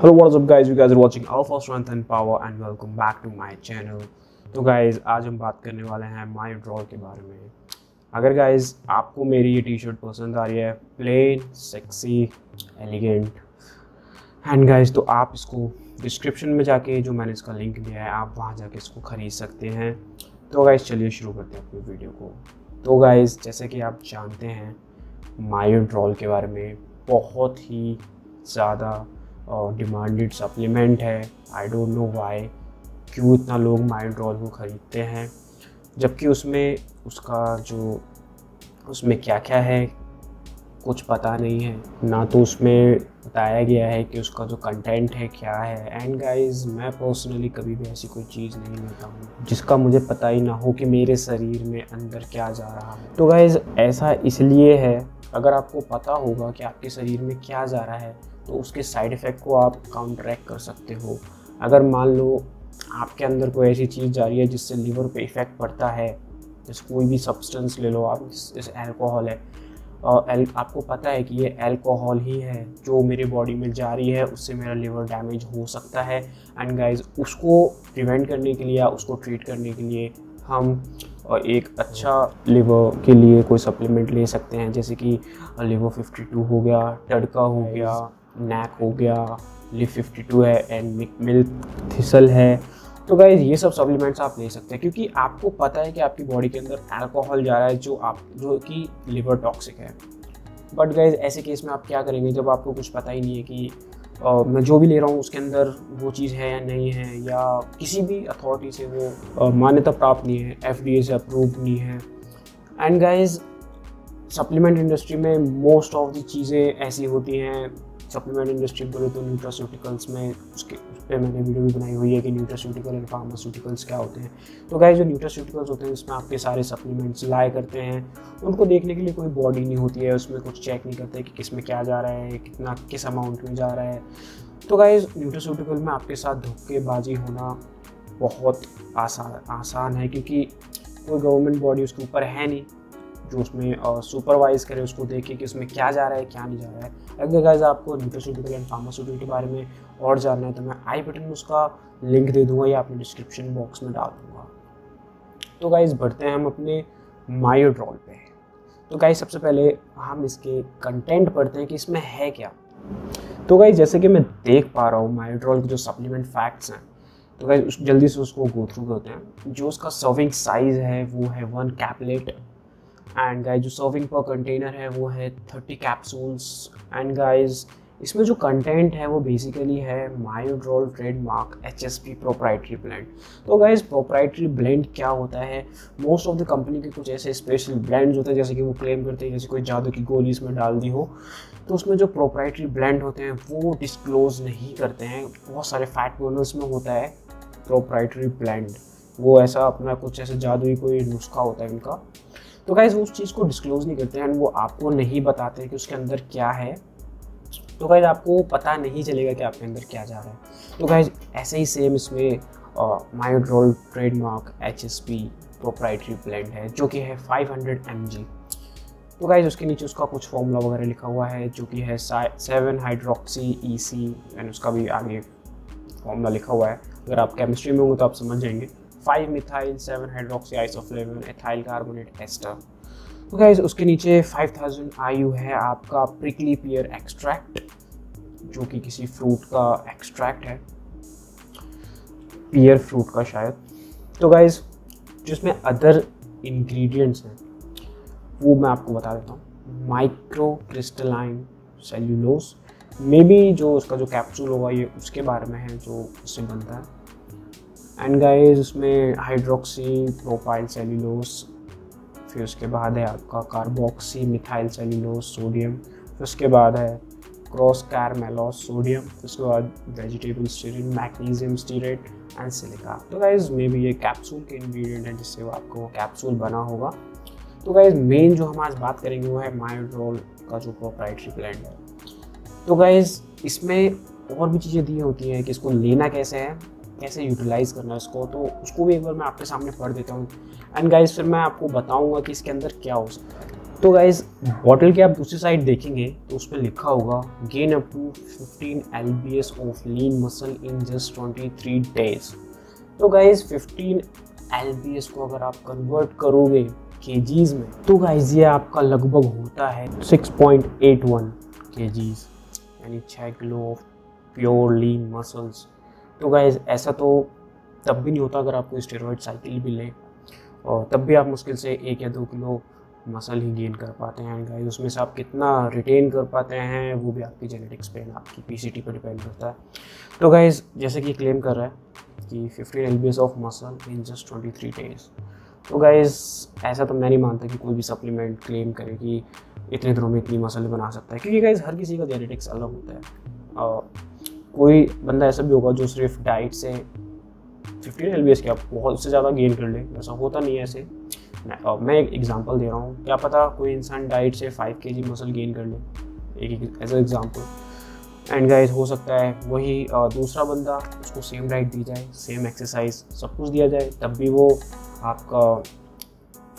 Hello, what's up guys? You guys are watching Alpha Strength and Power and welcome back to my channel. तो guys आज हम बात करने वाले हैं मायोड्रॉल के बारे में। अगर गाइज आपको मेरी ये टी शर्ट पसंद आ रही है, plain sexy elegant, and guys तो आप इसको डिस्क्रिप्शन में जाके जो मैंने इसका लिंक दिया है आप वहाँ जाके इसको ख़रीद सकते हैं। तो गाइज चलिए शुरू करते हैं अपनी वीडियो को। तो गाइज जैसे कि आप जानते हैं मायोड्रॉल के बारे में, बहुत ही ज़्यादा डिमांडेड सप्लीमेंट है। आई डोंट नो वाई, क्यों इतना लोग मायोड्रॉल को ख़रीदते हैं, जबकि उसमें क्या क्या है कुछ पता नहीं है, ना तो उसमें बताया गया है कि उसका जो कंटेंट है क्या है। एंड गाइस मैं पर्सनली कभी भी ऐसी कोई चीज़ नहीं लेता हूँ जिसका मुझे पता ही ना हो कि मेरे शरीर में अंदर क्या जा रहा है। तो गाइस ऐसा इसलिए है, अगर आपको पता होगा कि आपके शरीर में क्या जा रहा है तो उसके साइड इफ़ेक्ट को आप काउंटरैक्ट कर सकते हो। अगर मान लो आपके अंदर कोई ऐसी चीज़ जा रही है जिससे लिवर पे इफ़ेक्ट पड़ता है, जैसे कोई भी सब्सटेंस ले लो आप, जैसे अल्कोहल है, और आपको पता है कि ये अल्कोहल ही है जो मेरे बॉडी में जा रही है, उससे मेरा लिवर डैमेज हो सकता है। एंड गाइज उसको प्रिवेंट करने के लिए या उसको ट्रीट करने के लिए हम एक अच्छा लिवर के लिए कोई सप्लीमेंट ले सकते हैं, जैसे कि लिवर 52 हो गया, टडका हो गया, नैक हो गया, लिव 52 है, एंड मिल्क थिसल है। तो गाइज ये सब सप्लीमेंट्स आप ले सकते हैं क्योंकि आपको पता है कि आपकी बॉडी के अंदर अल्कोहल जा रहा है जो कि लिवर टॉक्सिक है। बट गाइज ऐसे केस में आप क्या करेंगे जब आपको कुछ पता ही नहीं है कि मैं जो भी ले रहा हूँ उसके अंदर वो चीज़ है या नहीं है, या किसी भी अथॉरिटी से वो मान्यता प्राप्त नहीं है, FDA से अप्रूव नहीं है। एंड गाइज सप्लीमेंट इंडस्ट्री में मोस्ट ऑफ द चीज़ें ऐसी होती हैं। सप्लीमेंट इंडस्ट्री बोले तो न्यूट्रास्यूटिकल्स में उस पर मैंने वीडियो भी बनाई हुई है कि न्यूट्रास्यूटिकल एंड फार्मास्यूटिकल्स क्या होते हैं। तो गाइस जो न्यूट्रास्यूटिकल्स होते हैं उसमें आपके सारे सप्लीमेंट्स लाए करते हैं, उनको देखने के लिए कोई बॉडी नहीं होती है, उसमें कुछ चेक नहीं करते कि किस में क्या जा रहा है, कितना किस अमाउंट में जा रहा है। तो गाइस न्यूट्रास्यूटिकल में आपके साथ धोखेबाजी होना बहुत आसान है क्योंकि कोई गवर्नमेंट बॉडी उसके ऊपर है नहीं जो उसमें सुपरवाइज़ करे, उसको देखे कि उसमें क्या जा रहा है क्या नहीं जा रहा है। अगर गाइस आपको न्यूट्रास्यूटिकल एंड फार्मास्यूटिकल के बारे में और जानना है तो मैं आई बटन में उसका लिंक दे दूंगा या अपने डिस्क्रिप्शन बॉक्स में डाल दूंगा। तो गाइस बढ़ते हैं हम अपने मायोड्रॉल पे। तो गाइस सबसे पहले हम इसके कंटेंट पढ़ते हैं कि इसमें है क्या। तो गाइस जैसे कि मैं देख पा रहा हूँ मायोड्रॉल के जो सप्लीमेंट फैक्ट्स हैं, तो गाइस जल्दी से उसको गो थ्रू करते हैं। जो उसका सर्विंग साइज़ है वो है 1 कैपलेट, एंड गाइज जो सर्विंग पर कंटेनर है वो है 30 कैप्सूल्स। एंड गाइज इसमें जो कंटेंट है वो बेसिकली है मायोड्रॉल ट्रेडमार्क HSP प्रोप्राइटरी ब्लेंड। तो गाइज प्रोप्राइटरी ब्लेंड क्या होता है, मोस्ट ऑफ द कंपनी के कुछ ऐसे स्पेशल ब्लेंड्स होते हैं जैसे कि वो क्लेम करते हैं जैसे कोई जादू की गोली इसमें डाल दी हो, तो उसमें जो प्रोप्राइटरी ब्लेंड होते हैं वो डिस्क्लोज नहीं करते हैं। बहुत सारे फैट बर्नर्स में होता है प्रोप्राइटरी ब्लेंड, वो ऐसा अपना कुछ ऐसे जादुई कोई नुस्खा होता है इनका। तो गाइज वो उस चीज़ को डिस्क्लोज नहीं करते हैं, वो आपको नहीं बताते कि उसके अंदर क्या है। तो गाइज आपको पता नहीं चलेगा कि आपके अंदर क्या जा रहा है। तो गाइज ऐसे ही सेम इसमें मायोड्रॉल ट्रेडमार्क HSP प्रोप्राइटरी ब्लेंड है जो कि है 500 mg। तो गाइज उसके नीचे उसका कुछ फॉर्मूला वगैरह लिखा हुआ है जो कि है 7 हाइड्रोक्सी EC, एंड उसका भी आगे फॉर्मूला लिखा हुआ है। अगर आप केमिस्ट्री में होंगे तो आप समझ जाएंगे। 5 methyl 7 hydroxy isoflavone ethyl carbonate ester. तो गाइस उसके नीचे 5000 IU है आपका प्रिकली पियर एक्सट्रैक्ट, जो कि किसी फ्रूट का एक्सट्रैक्ट है, पियर फ्रूट का शायद। तो गाइस जिसमें अदर इंग्रेडिएंट्स हैं वो मैं आपको बता देता हूँ। Micro crystalline cellulose, may be जो उसका जो कैप्सूल होगा ये उसके बारे में है जो उससे बनता है। एंड गाइस उसमें हाइड्रोक्सी प्रोपाइल सेल्यूलोज, फिर उसके बाद है आपका कार्बोक्सी मिथाइल सेल्यूलोज सोडियम, फिर उसके बाद है क्रॉस कैरमेलोस सोडियम, फिर उसके बाद vegetable stearate, magnesium stearate and silica. तो गाइस मे बी ये कैप्सूल के इंग्रेडिएंट है जिससे वो आपको कैप्सूल बना होगा। तो गाइस मेन जो हम आज बात करेंगे वो है मायोड्रॉल का जो प्रोप्राइटरी ब्लेंड है। तो गाइस इसमें और भी चीज़ें दी होती हैं कि इसको लेना कैसे है, कैसे यूटिलाइज़ करना है इसको, तो उसको भी एक बार मैं आपके सामने पढ़ देता हूँ। एंड गाइस फिर मैं आपको बताऊँगा कि इसके अंदर क्या हो सकता है। तो गाइज बॉटल की आप दूसरी साइड देखेंगे तो उसमें लिखा होगा gain up to 15 lbs of lean muscle in just 23 days. तो गाइज 15 lbs को अगर आप कन्वर्ट करोगे केजीज में तो गाइज ये आपका लगभग होता है 6.81 केजीज, यानी 6 kilo of pure lean muscles. तो गाइज ऐसा तो तब भी नहीं होता अगर आपको स्टेरॉइड साइकिल भी ले, और तब भी आप मुश्किल से 1 या 2 किलो मसल ही गेन कर पाते हैं। गाइस उसमें से आप कितना रिटेन कर पाते हैं वो भी आपकी जेनेटिक्स पे, आपकी पीसीटी पे डिपेंड करता है। तो गाइस जैसे कि क्लेम कर रहा है कि 15 lbs of muscle in just 23 days. तो गाइस ऐसा तो मैं नहीं मानता कि कोई भी सप्लीमेंट क्लेम करे कि इतने दिनों में इतनी मसल बना सकता है, क्योंकि गाइस हर किसी का जेनेटिक्स अलग होता है। कोई बंदा ऐसा भी होगा जो सिर्फ डाइट से 15 lbs क्या बहुत से ज़्यादा गेन कर ले, ऐसा होता नहीं है। ऐसे मैं एक एग्जांपल दे रहा हूँ, क्या पता कोई इंसान डाइट से 5 kg मसल गेन कर ले, एक एज एग्जांपल। एंड गाइस हो सकता है वही दूसरा बंदा, उसको सेम डाइट दी जाए, सेम एक्सरसाइज सब कुछ दिया जाए, तब भी वो आपका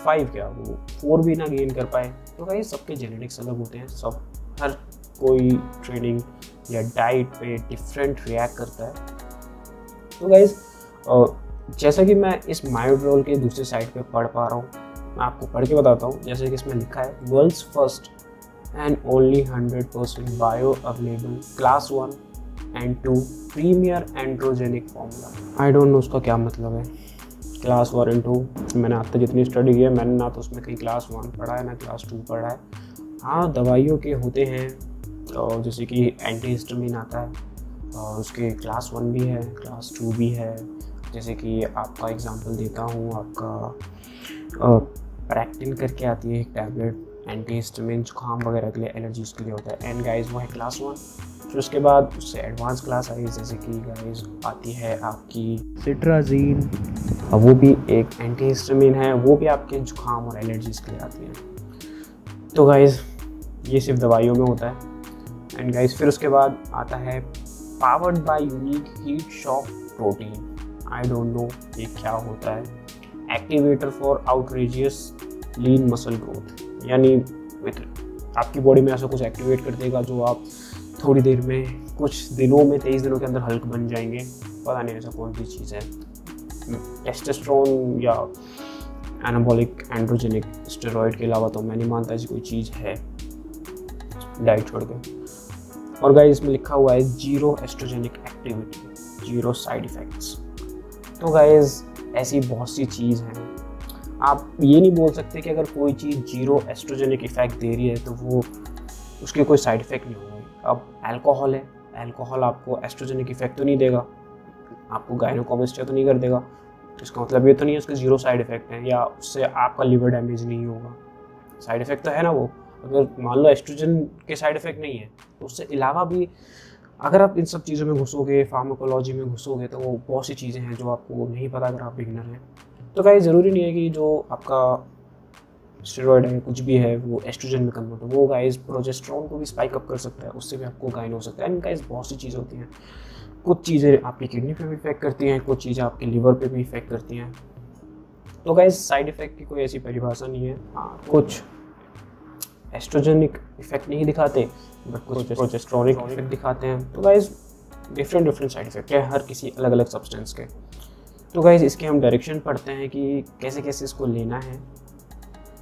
5 क्या वो 4 भी ना गेन कर पाए। तो गाइस सबके जेनेटिक्स अलग होते हैं, सब हर कोई ट्रेनिंग या डाइट पे डिफरेंट रिएक्ट करता है। तो गाइस जैसा कि मैं इस मायोड्रोल के दूसरी साइड पे पढ़ पा रहा हूँ, मैं आपको पढ़ के बताता हूँ। जैसे कि इसमें लिखा है world's first and only 100% bioavailable class 1 and 2 premier androgenic formula. I don't know उसका क्या मतलब है क्लास 1 and 2। मैंने आज तक जितनी स्टडी की है मैंने ना तो उसमें कहीं क्लास 1 पढ़ा है ना क्लास 2 पढ़ा है। हाँ दवाइयों के होते हैं, और जैसे कि एंटीहिस्टामिन आता है और उसके क्लास 1 भी है, क्लास 2 भी है। जैसे कि आपका एग्जांपल देता हूँ, आपका प्रैक्टिन करके आती है एक टैबलेट, एंटीहिस्टामिन जुकाम वगैरह के लिए, एलर्जीज के लिए होता है। एंड गाइस वो है क्लास 1। फिर उसके बाद उससे एडवांस क्लास आई, जैसे कि गाइस आती है आपकी सिट्राजीन, वो भी एक एंटीहिस्टामिन है, वो भी आपके जुकाम और एलर्जीज के लिए आती है। तो गाइस ये सिर्फ दवाइयों में होता है। एंड गाइस फिर उसके बाद आता है powered by unique heat shock protein. I don't no ये क्या होता है। Activator for outrageous lean muscle growth, यानी आपकी बॉडी में ऐसा कुछ एक्टिवेट कर देगा जो आप थोड़ी देर में, कुछ दिनों में, 23 दिनों के अंदर हल्क बन जाएंगे। पता नहीं ऐसा कौन सी चीज़ है। टेस्टोस्टेरोन या एनाबॉलिक एंड्रोजेनिक स्टेरॉइड के अलावा तो मैं नहीं मानता ऐसी कोई चीज़ है डाइट छोड़ के। और गाइस इसमें लिखा हुआ है zero oestrogenic activity, zero side effects. तो गाइस ऐसी बहुत सी चीज़ हैं, आप ये नहीं बोल सकते कि अगर कोई चीज़ जीरो एस्ट्रोजेनिक इफेक्ट दे रही है तो वो उसके कोई साइड इफ़ेक्ट नहीं होंगे। अब अल्कोहल है, अल्कोहल आपको एस्ट्रोजेनिक इफेक्ट तो नहीं देगा, आपको गायनोकोमेस्टिया तो नहीं कर देगा, तो इसका मतलब ये तो नहीं है उसके जीरो साइड इफ़ेक्ट हैं या उससे आपका लिवर डैमेज नहीं होगा। साइड इफ़ेक्ट तो है ना वो। अगर मान लो एस्ट्रोजन के साइड इफ़ेक्ट नहीं है तो उससे अलावा भी अगर आप इन सब चीज़ों में घुसोगे, फार्माकोलॉजी में घुसोगे, तो वो बहुत सी चीज़ें हैं जो आपको नहीं पता अगर आप बिगिनर हैं। तो गाइस ज़रूरी नहीं है कि जो आपका स्टेरॉइड है कुछ भी है वो एस्ट्रोजन में कन्वर्ट हो। वो गाइस प्रोजेस्टेरोन को भी स्पाइक अप कर सकता है, उससे भी आपको गाइन हो सकता है। एंड गाइस बहुत सी चीज़ें होती हैं, कुछ चीज़ें आपकी किडनी पे भी इफेक्ट करती हैं, कुछ चीज़ें आपके लिवर पे भी इफेक्ट करती हैं। तो गाइस साइड इफ़ेक्ट की कोई ऐसी परिभाषा नहीं है। हाँ कुछ एस्ट्रोजेनिक इफेक्ट नहीं दिखाते बट कुछ प्रोजेस्टेरोनिक इफेक्ट दिखाते हैं। तो गाइस डिफरेंट साइड इफेक्ट है हर किसी अलग अलग सब्सटेंस के। तो गाइस इसके हम डायरेक्शन पढ़ते हैं कि कैसे कैसे इसको लेना है।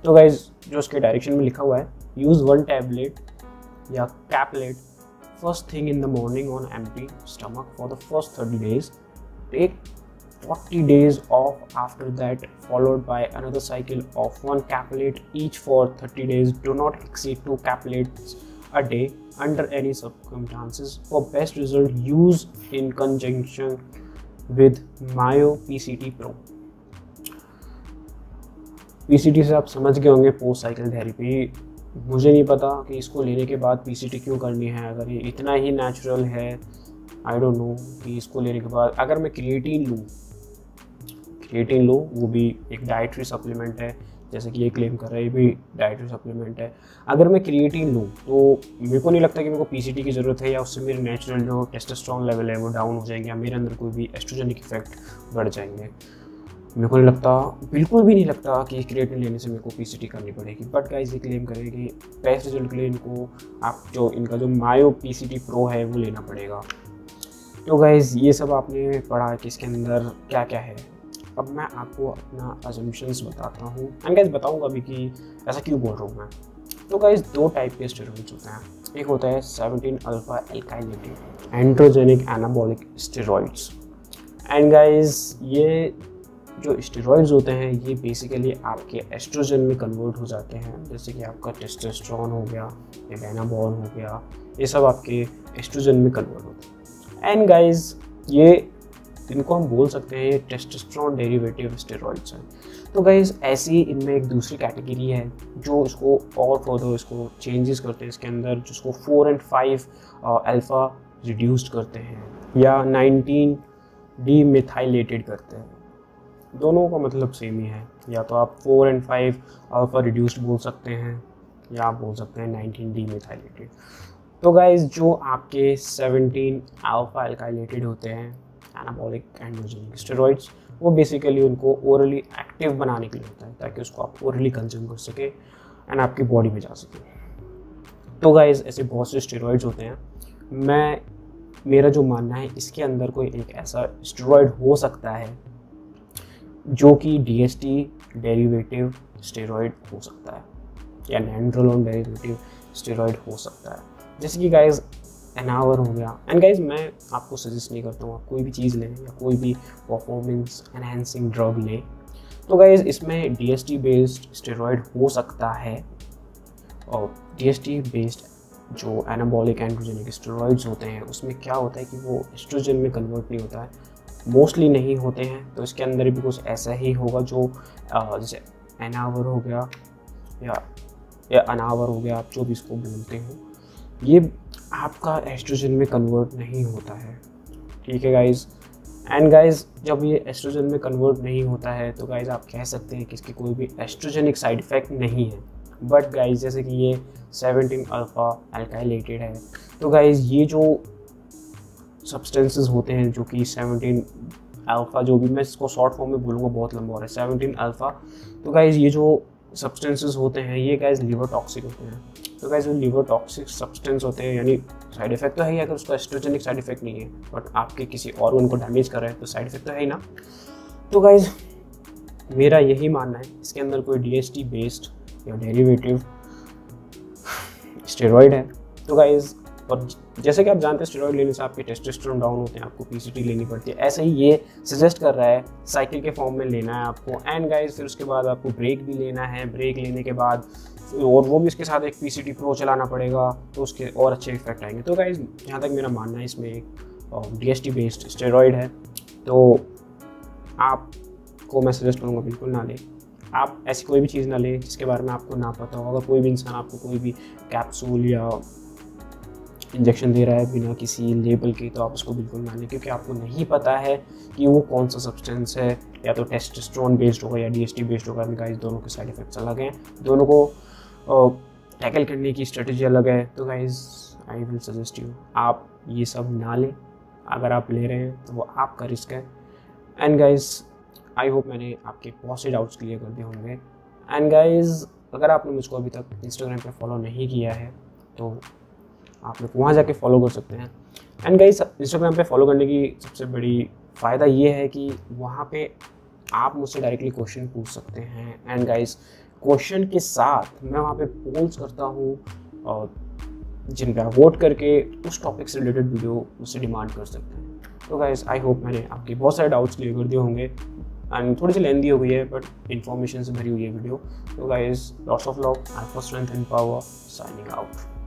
तो गाइस जो उसके डायरेक्शन में लिखा हुआ है, यूज़ 1 टैबलेट या caplet first thing in the morning on empty stomach for the first 30 days, take 40 days off after that, followed by another cycle of 1 caplet each for 30 days. Do not exceed 2 caplets a day under any circumstances. For best result, use in conjunction with Mayo PCT Pro. PCT से आप समझ गए होंगे post cycle therapy. मुझे नहीं पता कि इसको लेने के बाद PCT क्यों करनी है, अगर ये इतना ही नेचुरल है। आई डोंट नो कि इसको लेने के बाद अगर मैं क्रिएटिन लूँ, वो भी एक डाइटरी सप्लीमेंट है, जैसे कि ये क्लेम कर रहा है, ये भी डाइटरी सप्लीमेंट है। अगर मैं क्रिएटिन लूँ तो मेरे को नहीं लगता कि मेरे को पीसीटी की ज़रूरत है, या उससे मेरे नेचुरल जो टेस्टोस्टेरोन लेवल है वो डाउन हो जाएंगे, या मेरे अंदर कोई भी एस्ट्रोजेनिक इफेक्ट बढ़ जाएंगे। मेरे को नहीं लगता, बिल्कुल भी नहीं लगता कि क्रिएटिन लेने से मेरे को पीसीटी करनी पड़ेगी। बट गाइस ये क्लेम करें कि बेस्ट रिजल्ट के लिए इनको इनका जो मायो पीसीटी प्रो है वो लेना पड़ेगा। तो गाइस ये सब आपने पढ़ा कि इसके अंदर क्या क्या है। अब मैं आपको अपना अजम्पशंस बताता हूँ एंड गाइस बताऊँगा भी कि ऐसा क्यों बोल रहा हूँ मैं। तो गाइस 2 टाइप के स्टेरॉइड्स होते हैं। एक होता है 17 alpha alkylated androgenic anabolic steroids. And guys ये जो स्टेरॉइड्स होते हैं ये बेसिकली आपके एस्ट्रोजन में कन्वर्ट हो जाते हैं, जैसे कि आपका टेस्टोस्टेरोन हो गया या एनाबॉल हो गया, ये सब आपके एस्ट्रोजन में कन्वर्ट होते हैं। एंड गाइस ये इनको हम बोल सकते हैं ये टेस्टोस्टेरोन डेरिवेटिव स्टेरॉइड्स हैं। तो गाइस ऐसी इनमें एक दूसरी कैटेगरी है जो इसको और फर्दर इसको चेंजेस करते हैं इसके अंदर, जिसको 4 और 5 अल्फा रिड्यूस्ड करते हैं या 19 डीमेथाइलेटेड करते हैं। दोनों का मतलब सेम ही है, या तो आप 4 और 5 अल्फा रिड्यूस्ड बोल सकते हैं या आप बोल सकते हैं 19 डीमेथाइलेटेड। तो गाइस जो आपके 17 अल्फा एल्काइलेटेड होते हैं एनाबॉलिक एंड्रोजेनिक स्टेरॉइड्स, वो बेसिकली उनको ओरली एक्टिव बनाने के लिए होता है ताकि उसको आप ओरली कंज्यूम कर सके एंड आपकी बॉडी में जा सके। तो गाइस ऐसे बहुत से स्टेरॉइड्स होते हैं। मेरा जो मानना है इसके अंदर कोई एक ऐसा स्टेरॉइड हो सकता है जो कि डीएसटी डेरिवेटिव स्टेरॉइड हो सकता है या नैंड्रोलोन डेरिवेटिव स्टेरॉइड हो सकता है, जैसे कि गाइस एनावर हो गया। एंड गाइस मैं आपको सजेस्ट नहीं करता हूँ आप कोई भी चीज़ लें या कोई भी परफॉर्मेंस एनहांसिंग ड्रग लें। तो गाइस इसमें डीएसटी बेस्ड स्टेरॉइड हो सकता है, और डीएसटी बेस्ड जो एनाबॉलिक एंड्रोजेनिक स्टेरॉइड्स होते हैं उसमें क्या होता है कि वो एस्ट्रोजन में कन्वर्ट नहीं होता है, मोस्टली नहीं होते हैं। तो इसके अंदर भी कुछ ऐसा ही होगा जो जैसे एनावर हो गया या अनावर हो गया, आप जो भी इसको बोलते हो, ये आपका एस्ट्रोजन में कन्वर्ट नहीं होता है। ठीक है गाइज। एंड गाइज जब ये एस्ट्रोजन में कन्वर्ट नहीं होता है तो गाइज आप कह सकते हैं कि इसके कोई भी एस्ट्रोजेनिक साइड इफेक्ट नहीं है। बट गाइज जैसे कि ये 17 अल्फा एल्काइलेटेड है, तो गाइज ये जो सब्सटेंसेस होते हैं जो कि 17 अल्फा, जो भी मैं इसको शॉर्ट फॉर्म में बोलूँगा बहुत लंबा हो रहा है, 17 अल्फा। तो गाइज ये जो सब्सटेंसेस होते हैं ये गाइज लिवर टॉक्सिक होते हैं। तो गाइज वो लिवर टॉक्सिक सब्सटेंस होते हैं, यानी साइड इफेक्ट तो है ही, अगर उसका एस्ट्रोजेनिक साइड इफेक्ट नहीं है बट आपके किसी ऑर्गन को डैमेज कर रहा है तो साइड इफेक्ट तो है ही ना। तो गाइज मेरा यही मानना है इसके अंदर कोई डीएसटी बेस्ड या डेरिवेटिव स्टेरॉइड है। तो गाइज और जैसे कि आप जानते हैं स्टेरॉइड लेने से आपके टेस्टोस्टेरोन डाउन होते हैं, आपको पीसीटी लेनी पड़ती है। ऐसे ही ये सजेस्ट कर रहा है साइकिल के फॉर्म में लेना है आपको। एंड गाइस फिर उसके बाद आपको ब्रेक भी लेना है, ब्रेक लेने के बाद और वो भी उसके साथ एक पीसीटी प्रो चलाना पड़ेगा तो उसके और अच्छे इफेक्ट आएंगे। तो गाइस यहाँ तक मेरा मानना है इसमें एक डीएसटी बेस्ड स्टेरॉइड है, तो आपको मैं सजेस्ट करूँगा बिल्कुल ना लें। आप ऐसी कोई भी चीज़ ना लें जिसके बारे में आपको ना पता हो। अगर कोई भी इंसान आपको कोई भी कैप्सूल या इंजेक्शन दे रहा है बिना किसी लेबल के, तो आप उसको बिल्कुल ना लें, क्योंकि आपको नहीं पता है कि वो कौन सा सब्सटेंस है, या तो टेस्टोस्टेरोन बेस्ड होगा या डीएसटी बेस्ड होगा। गाइस दोनों के साइड इफेक्ट्स अलग हैं, दोनों को टैकल करने की स्ट्रेटजी अलग है। तो guys I will suggest you आप ये सब ना लें। अगर आप ले रहे हैं तो वो आपका रिस्क है। एंड गाइस आई होप मैंने आपके बहुत से डाउट्स क्लियर कर दिए होंगे। एंड गाइस अगर आपने मुझको अभी तक इंस्टाग्राम पे फॉलो नहीं किया है तो आप लोग वहाँ जाके फॉलो कर सकते हैं। एंड गाइस इंस्टाग्राम पे फॉलो करने की सबसे बड़ी फ़ायदा ये है कि वहाँ पे आप मुझसे डायरेक्टली क्वेश्चन पूछ सकते हैं। एंड गाइस क्वेश्चन के साथ मैं वहाँ पे पोल्स करता हूँ और जिन पर वोट करके उस टॉपिक से रिलेटेड वीडियो मुझसे डिमांड कर सकते हैं। तो गाइस आई होप मैंने आपके बहुत सारे डाउट्स क्लियर कर दिए होंगे। एंड थोड़ी सी लेंदी हो गई है बट इन्फॉर्मेशन से भरी हुई है वीडियो। तो guys lots of love, and for strength and power, signing out.